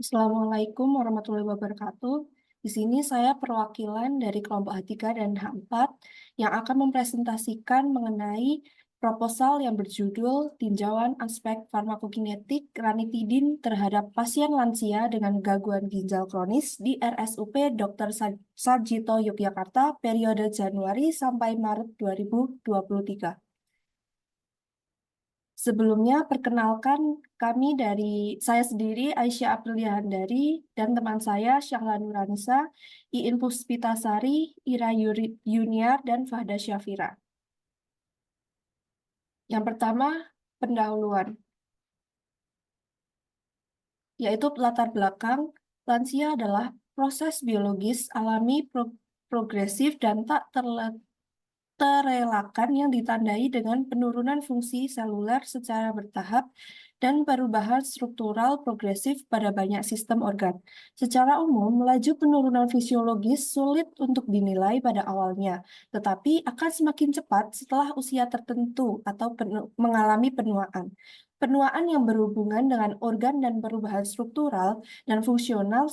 Assalamualaikum warahmatullahi wabarakatuh. Di sini saya perwakilan dari kelompok H3 dan H4 yang akan mempresentasikan mengenai proposal yang berjudul Tinjauan Aspek Farmakokinetik Ranitidin terhadap pasien lansia dengan gangguan ginjal kronis di RSUP Dr. Sarjito Yogyakarta periode Januari sampai Maret 2023. Sebelumnya, perkenalkan kami dari saya sendiri, Aisyah Aprilia Handari, dan teman saya, Syahla Nuranisa, Iin Puspitasari, Ira Yuniar, dan Fahda Syafira. Yang pertama, pendahuluan, yaitu latar belakang. Lansia adalah proses biologis alami progresif dan tak terelakkan yang ditandai dengan penurunan fungsi seluler secara bertahap dan perubahan struktural progresif pada banyak sistem organ. Secara umum, laju penurunan fisiologis sulit untuk dinilai pada awalnya, tetapi akan semakin cepat setelah usia tertentu atau mengalami penuaan. Penuaan yang berhubungan dengan organ dan perubahan struktural dan fungsional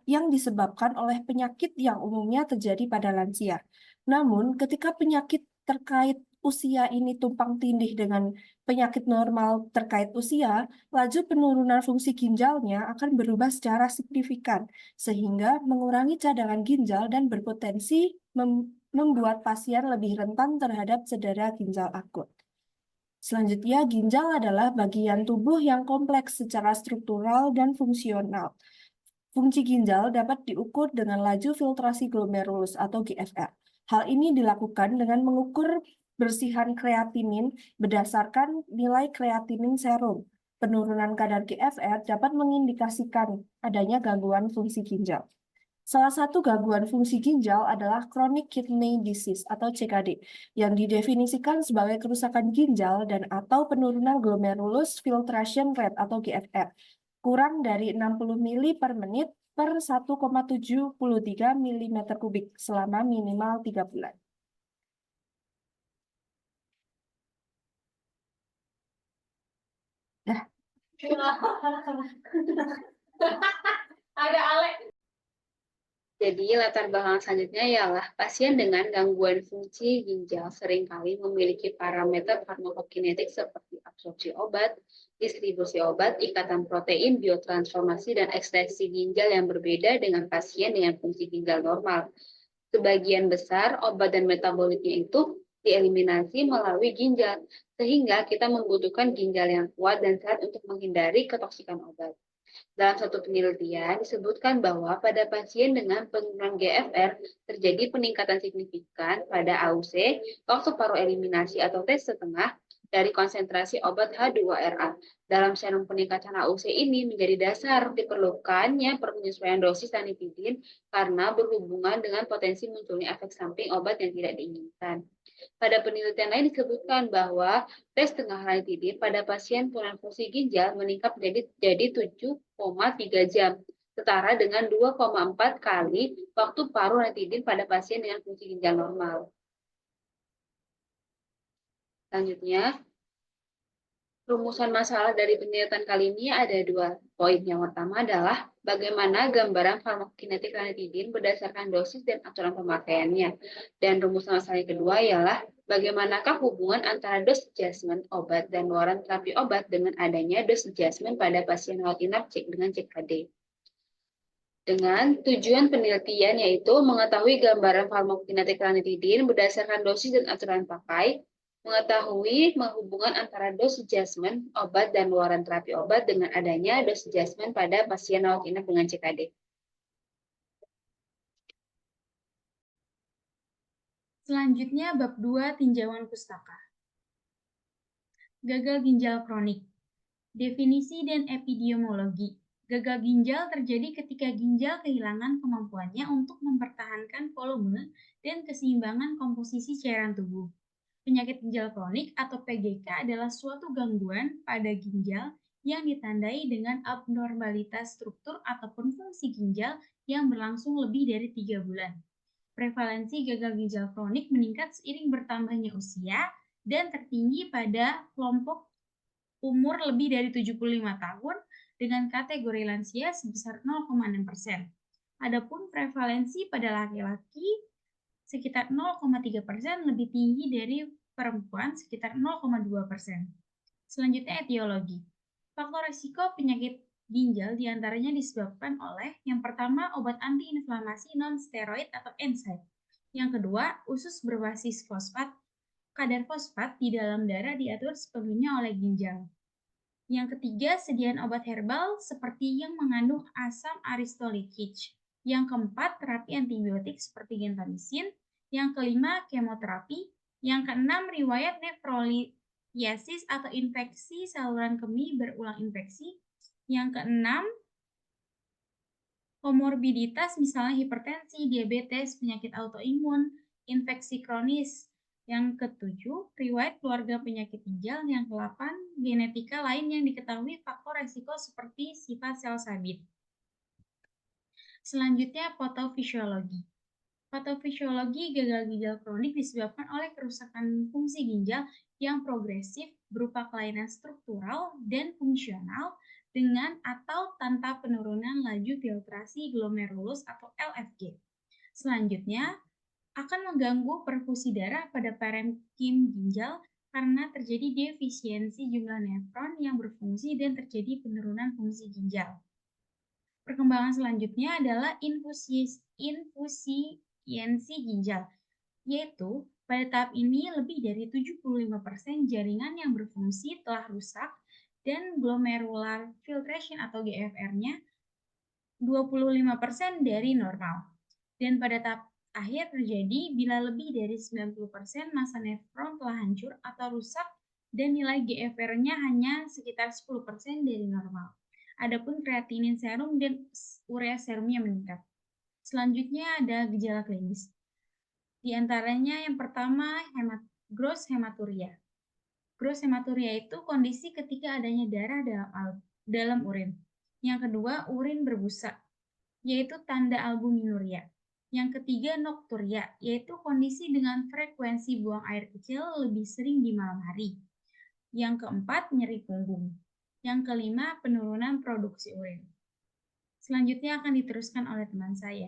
yang disebabkan oleh penyakit yang umumnya terjadi pada lansia. Namun, ketika penyakit terkait usia ini tumpang tindih dengan penyakit normal terkait usia, laju penurunan fungsi ginjalnya akan berubah secara signifikan, sehingga mengurangi cadangan ginjal dan berpotensi membuat pasien lebih rentan terhadap cedera ginjal akut. Selanjutnya, ginjal adalah bagian tubuh yang kompleks secara struktural dan fungsional. Fungsi ginjal dapat diukur dengan laju filtrasi glomerulus atau GFR. Hal ini dilakukan dengan mengukur bersihan kreatinin berdasarkan nilai kreatinin serum. Penurunan kadar GFR dapat mengindikasikan adanya gangguan fungsi ginjal. Salah satu gangguan fungsi ginjal adalah chronic kidney disease atau CKD, yang didefinisikan sebagai kerusakan ginjal dan atau penurunan glomerulus filtration rate atau GFR kurang dari 60 mili per menit per 1,73 mm kubik selama minimal 3 bulan. Nah, Ada Alex. Jadi latar belakang selanjutnya ialah pasien dengan gangguan fungsi ginjal seringkali memiliki parameter farmakokinetik seperti absorpsi obat, distribusi obat, ikatan protein, biotransformasi, dan ekstensi ginjal yang berbeda dengan pasien dengan fungsi ginjal normal. Sebagian besar obat dan metabolitnya itu dieliminasi melalui ginjal, sehingga kita membutuhkan ginjal yang kuat dan sehat untuk menghindari ketoksikan obat. Dalam satu penelitian disebutkan bahwa pada pasien dengan penurunan GFR terjadi peningkatan signifikan pada AUC waktu paru eliminasi atau tes setengah dari konsentrasi obat H2RA. Dalam serum peningkatan AUC ini menjadi dasar diperlukannya penyesuaian dosis ranitidin karena berhubungan dengan potensi munculnya efek samping obat yang tidak diinginkan. Pada penelitian lain disebutkan bahwa tes tengah ranitidin pada pasien penurunan fungsi ginjal meningkat jadi 7,3 jam, setara dengan 2,4 kali waktu paru ranitidin pada pasien dengan fungsi ginjal normal. Selanjutnya, rumusan masalah dari penelitian kali ini ada 2 poin. Yang pertama adalah bagaimana gambaran farmakokinetik ranitidin berdasarkan dosis dan aturan pemakaiannya. Dan rumusan masalah yang kedua ialah bagaimanakah hubungan antara dose adjustment obat dan luaran terapi obat dengan adanya dose adjustment pada pasien rawat inap dengan CKD. Dengan tujuan penelitian yaitu mengetahui gambaran farmakokinetik ranitidin berdasarkan dosis dan aturan pakai, mengetahui hubungan antara dose adjustment obat dan luaran terapi obat dengan adanya dose adjustment pada pasien rawat inap dengan CKD. Selanjutnya bab 2 tinjauan pustaka. Gagal ginjal kronik. Definisi dan epidemiologi. Gagal ginjal terjadi ketika ginjal kehilangan kemampuannya untuk mempertahankan volume dan keseimbangan komposisi cairan tubuh. Penyakit ginjal kronik atau PGK adalah suatu gangguan pada ginjal yang ditandai dengan abnormalitas struktur ataupun fungsi ginjal yang berlangsung lebih dari 3 bulan. Prevalensi gagal ginjal kronik meningkat seiring bertambahnya usia dan tertinggi pada kelompok umur lebih dari 75 tahun dengan kategori lansia sebesar 0,6%. Adapun prevalensi pada laki-laki sekitar 0,3% lebih tinggi dari perempuan sekitar 0,2%. Selanjutnya etiologi. Faktor risiko penyakit ginjal diantaranya disebabkan oleh yang pertama obat antiinflamasi non-steroid atau NSAID. Yang kedua, usus berbasis fosfat. Kadar fosfat di dalam darah diatur sepenuhnya oleh ginjal. Yang ketiga, sediaan obat herbal seperti yang mengandung asam aristolikich. Yang keempat, terapi antibiotik seperti gentamicin. Yang kelima, kemoterapi. Yang keenam, riwayat nefroliasis atau infeksi saluran kemih berulang infeksi. Yang keenam, komorbiditas misalnya hipertensi, diabetes, penyakit autoimun, infeksi kronis. Yang ketujuh, riwayat keluarga penyakit ginjal. Yang kedelapan, genetika lain yang diketahui faktor resiko seperti sifat sel sabit. Selanjutnya, patofisiologi. Patofisiologi gagal ginjal kronik disebabkan oleh kerusakan fungsi ginjal yang progresif berupa kelainan struktural dan fungsional dengan atau tanpa penurunan laju filtrasi glomerulus atau LFG. Selanjutnya, akan mengganggu perfusi darah pada parenkim ginjal karena terjadi defisiensi jumlah nefron yang berfungsi dan terjadi penurunan fungsi ginjal. Perkembangan selanjutnya adalah infusiensi ginjal, yaitu pada tahap ini lebih dari 75% jaringan yang berfungsi telah rusak dan glomerular filtration atau GFR-nya 25% dari normal. Dan pada tahap akhir terjadi bila lebih dari 90% massa nefron telah hancur atau rusak dan nilai GFR-nya hanya sekitar 10% dari normal. Adapun kreatinin serum dan urea serumnya meningkat. Selanjutnya ada gejala klinis. Di antaranya yang pertama gross hematuria. Gross hematuria itu kondisi ketika adanya darah dalam urin. Yang kedua, urin berbusa, yaitu tanda albuminuria. Yang ketiga, nokturia, yaitu kondisi dengan frekuensi buang air kecil lebih sering di malam hari. Yang keempat, nyeri punggung. Yang kelima, penurunan produksi urin. Selanjutnya akan diteruskan oleh teman saya.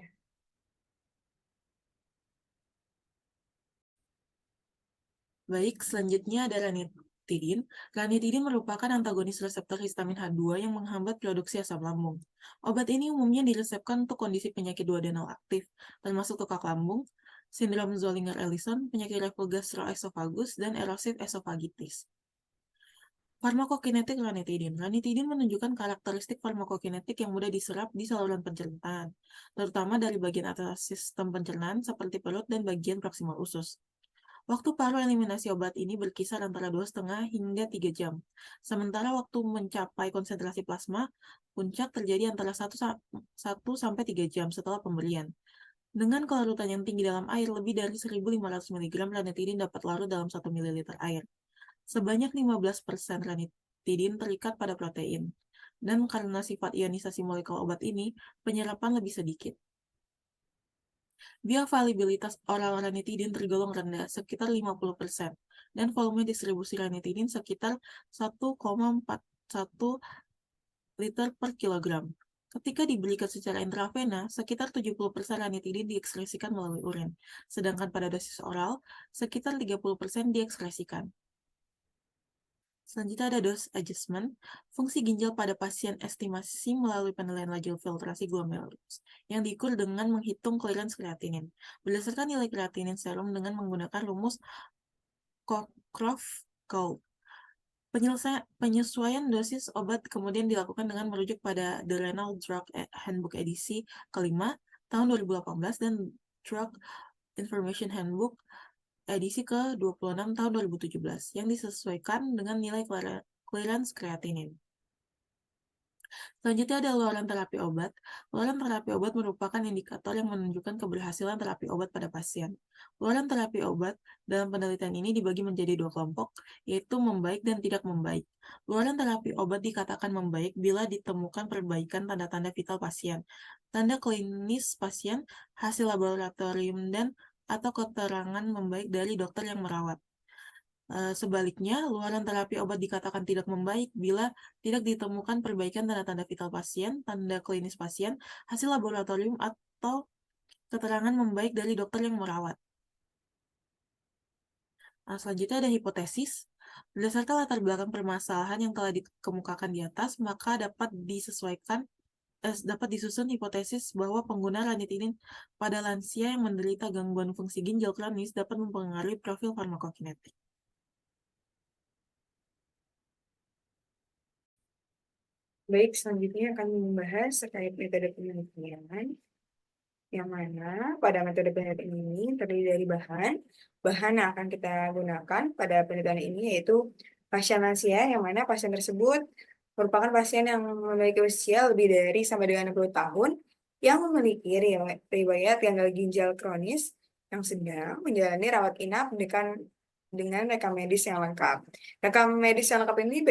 Baik, selanjutnya ada ranitidin. Ranitidin merupakan antagonis reseptor histamin H2 yang menghambat produksi asam lambung. Obat ini umumnya diresepkan untuk kondisi penyakit duodenal aktif, termasuk tukak lambung, sindrom Zollinger-Ellison, penyakit reflux gastroesophagus, dan erosif esofagitis. Farmakokinetik ranitidin. Ranitidin menunjukkan karakteristik farmakokinetik yang mudah diserap di saluran pencernaan, terutama dari bagian atas sistem pencernaan seperti perut dan bagian proksimal usus. Waktu paruh eliminasi obat ini berkisar antara 2,5 hingga 3 jam. Sementara waktu mencapai konsentrasi plasma, puncak terjadi antara 1-3 jam setelah pemberian. Dengan kelarutan yang tinggi dalam air, lebih dari 1.500 mg ranitidin dapat larut dalam 1 ml air. Sebanyak 15% ranitidin terikat pada protein. Dan karena sifat ionisasi molekul obat ini, penyerapan lebih sedikit. Bioavailabilitas oral ranitidin tergolong rendah, sekitar 50%, dan volume distribusi ranitidin sekitar 1,41 liter per kilogram. Ketika diberikan secara intravena, sekitar 70% ranitidin diekskresikan melalui urin, sedangkan pada dosis oral, sekitar 30% diekskresikan. Selanjutnya ada dose adjustment. Fungsi ginjal pada pasien estimasi melalui penilaian laju filtrasi glomerulus yang diukur dengan menghitung clearance kreatinin. Berdasarkan nilai kreatinin serum dengan menggunakan rumus Cockcroft-Gault. Penyesuaian dosis obat kemudian dilakukan dengan merujuk pada The Renal Drug Handbook edisi kelima tahun 2018 dan Drug Information Handbook edisi ke-26 tahun 2017 yang disesuaikan dengan nilai clearance kreatinin. Selanjutnya ada luaran terapi obat. Luaran terapi obat merupakan indikator yang menunjukkan keberhasilan terapi obat pada pasien. Luaran terapi obat dalam penelitian ini dibagi menjadi 2 kelompok, yaitu membaik dan tidak membaik. Luaran terapi obat dikatakan membaik bila ditemukan perbaikan tanda-tanda vital pasien, tanda klinis pasien, hasil laboratorium, dan atau keterangan membaik dari dokter yang merawat. Sebaliknya, luaran terapi obat dikatakan tidak membaik bila tidak ditemukan perbaikan tanda-tanda vital pasien, tanda klinis pasien, hasil laboratorium, atau keterangan membaik dari dokter yang merawat. Selanjutnya ada hipotesis. Berdasarkan latar belakang permasalahan yang telah dikemukakan di atas, maka dapat disusun hipotesis bahwa penggunaan ranitidin pada lansia yang menderita gangguan fungsi ginjal kronis dapat mempengaruhi profil farmakokinetik. Baik, selanjutnya akan membahas terkait metode penelitian, yang mana pada metode penelitian ini terdiri dari bahan yang akan kita gunakan pada penelitian ini yaitu pasien lansia, yang mana pasien tersebut merupakan pasien yang memiliki usia lebih dari sampai dengan 60 tahun, yang memiliki riwayat gagal ginjal kronis yang sedang menjalani rawat inap dengan rekam medis yang lengkap. Rekam medis yang lengkap ini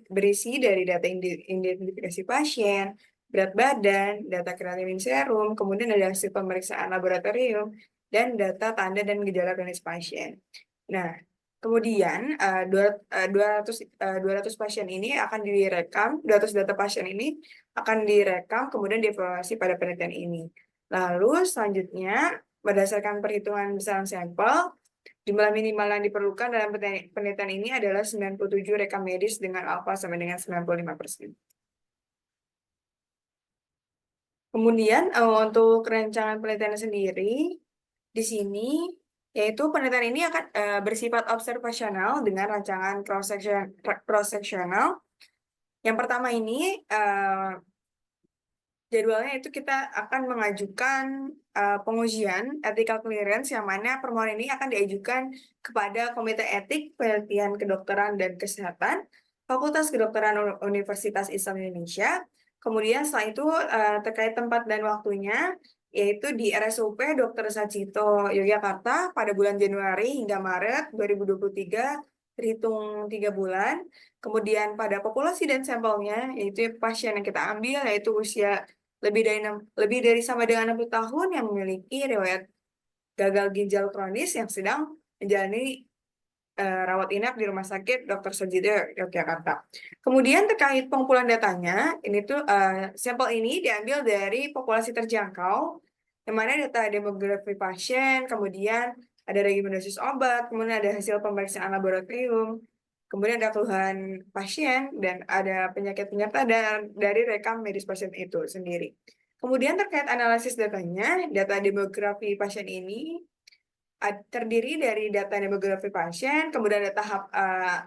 berisi dari data identifikasi pasien, berat badan, data kreatinin serum, kemudian ada hasil pemeriksaan laboratorium, dan data tanda dan gejala klinis pasien. Nah, kemudian 200 pasien ini akan direkam, 200 data pasien ini akan direkam, kemudian dievaluasi pada penelitian ini. Lalu selanjutnya, berdasarkan perhitungan besaran sampel, jumlah minimal yang diperlukan dalam penelitian ini adalah 97 rekam medis dengan alfa sampai dengan 95%. Kemudian untuk rancangan penelitian sendiri, di sini yaitu penelitian ini akan bersifat observasional dengan rancangan cross-sectional. Yang pertama ini jadwalnya itu kita akan mengajukan pengujian ethical clearance, yang mana permohonan ini akan diajukan kepada Komite Etik Penelitian Kedokteran dan Kesehatan Fakultas Kedokteran Universitas Islam Indonesia. Kemudian setelah itu terkait tempat dan waktunya, yaitu di RSUP Dr. Sacito Yogyakarta pada bulan Januari hingga Maret 2023, terhitung 3 bulan. Kemudian pada populasi dan sampelnya, yaitu pasien yang kita ambil, yaitu usia lebih dari sama dengan 60 tahun yang memiliki riwayat gagal ginjal kronis yang sedang menjalani rawat inap di Rumah Sakit Dr. Sacito Yogyakarta. Kemudian terkait pengumpulan datanya, ini tuh sampel ini diambil dari populasi terjangkau, yang mana data demografi pasien, kemudian ada regimen-dosis obat, kemudian ada hasil pemeriksaan laboratorium, kemudian ada keluhan pasien, dan ada penyakit penyerta dari rekam medis pasien itu sendiri. Kemudian terkait analisis datanya, data demografi pasien ini terdiri dari data demografi pasien, kemudian ada tahap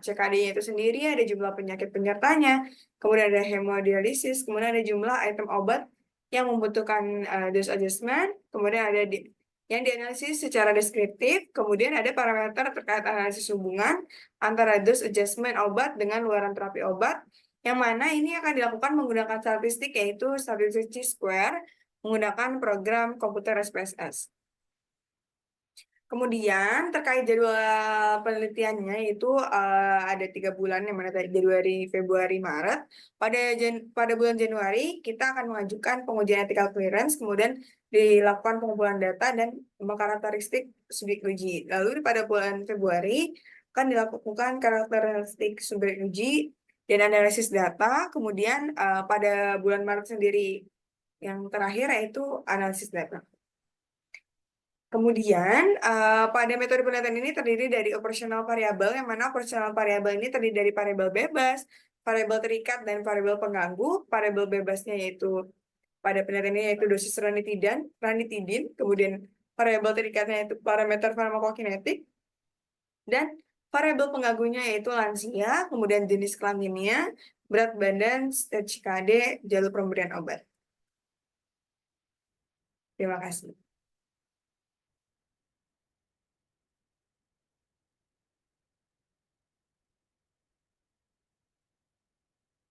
CKD-nya itu sendiri, ada jumlah penyakit penyertanya, kemudian ada hemodialisis, kemudian ada jumlah item obat yang membutuhkan dose adjustment, kemudian ada yang dianalisis secara deskriptif, kemudian ada parameter terkait analisis hubungan antara dose adjustment obat dengan luaran terapi obat, yang mana ini akan dilakukan menggunakan statistik, yaitu statistik Chi-square, menggunakan program komputer SPSS. Kemudian terkait jadwal penelitiannya itu ada 3 bulan, yang mana tadi Januari, Februari, Maret. Pada bulan Januari kita akan mengajukan pengujian ethical clearance, kemudian dilakukan pengumpulan data dan karakteristik subjek uji. Lalu pada bulan Februari akan dilakukan karakteristik subjek uji dan analisis data. Kemudian pada bulan Maret sendiri yang terakhir yaitu analisis data. Kemudian, pada metode penelitian ini terdiri dari operasional variabel, yang mana operasional variabel ini terdiri dari variabel bebas, variabel terikat, dan variabel pengganggu. Variabel bebasnya yaitu pada penelitian ini yaitu dosis ranitidin, kemudian variabel terikatnya yaitu parameter farmakokinetik, dan variabel pengganggunya yaitu lansia, kemudian jenis kelaminnya, berat badan, stage KD, jalur pemberian obat. Terima kasih.